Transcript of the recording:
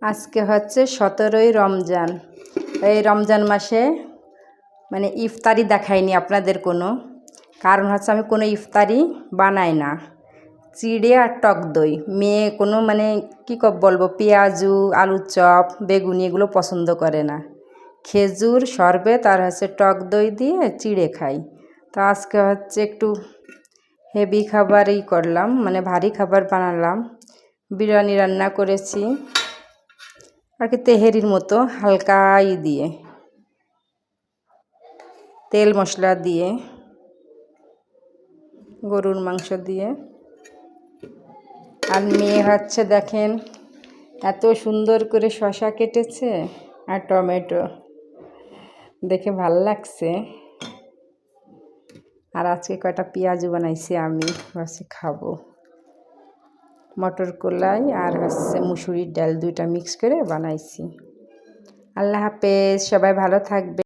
আজকে হচ্ছে 17ই রমজান। এই রমজান মাসে মানে ইফতারি দেখাইনি আপনাদের কোনো, কারণ হচ্ছে আমি কোনো ইফতারি বানাই না। চিড়ে আর টক দই, মেয়ে কোনো মানে কী বলবো, পেঁয়াজু, আলুর চপ, বেগুনি এগুলো পছন্দ করে না। খেজুর শরবত আর হচ্ছে টক দই দিয়ে চিড়ে খাই। তো আজকে হচ্ছে একটু হেভি খাবারই করলাম, মানে ভারী খাবার বানালাম। বিরিয়ানি রান্না করেছি আর কি, তেহেরির মতো হালকাই দিয়ে, তেল মশলা দিয়ে, গরুর মাংস দিয়ে। আর মেয়ে হচ্ছে দেখেন এত সুন্দর করে শসা কেটেছে আর টমেটো, দেখে ভাল লাগছে। আর আজকে কয়টা পেঁয়াজু বানাইছি আমি, হচ্ছে খাবো। মটর কলাই আর হচ্ছে মুসুরির ডাল দুইটা মিক্স করে বানাইছি। আল্লাহ হাফেজ, সবাই ভালো থাকবে।